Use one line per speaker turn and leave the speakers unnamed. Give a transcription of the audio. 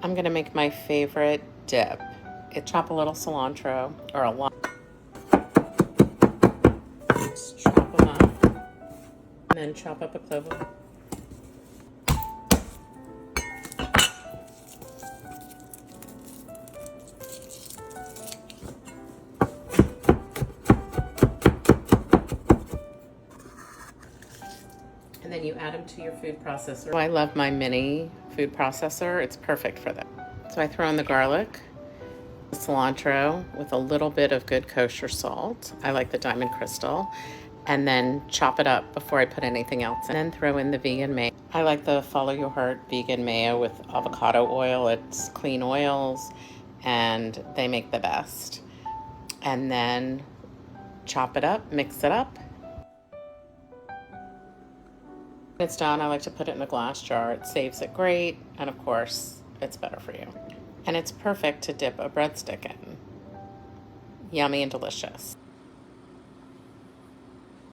I'm gonna make my favorite dip. Chop a little cilantro, or a lot. Just chop them up, and then chop up a clove. And then you add them to your food processor. I love my mini food processor. It's perfect for that. So I throw in the garlic, the cilantro with a little bit of good kosher salt. I like the Diamond Crystal. And then chop it up before I put anything else in. And then throw in the vegan mayo. I like the Follow Your Heart vegan mayo with avocado oil. It's clean oils and they make the best. And then chop it up, mix it up. When it's done, I like to put it in a glass jar. It saves it great, and of course, it's better for you. And it's perfect to dip a breadstick in. Yummy and delicious.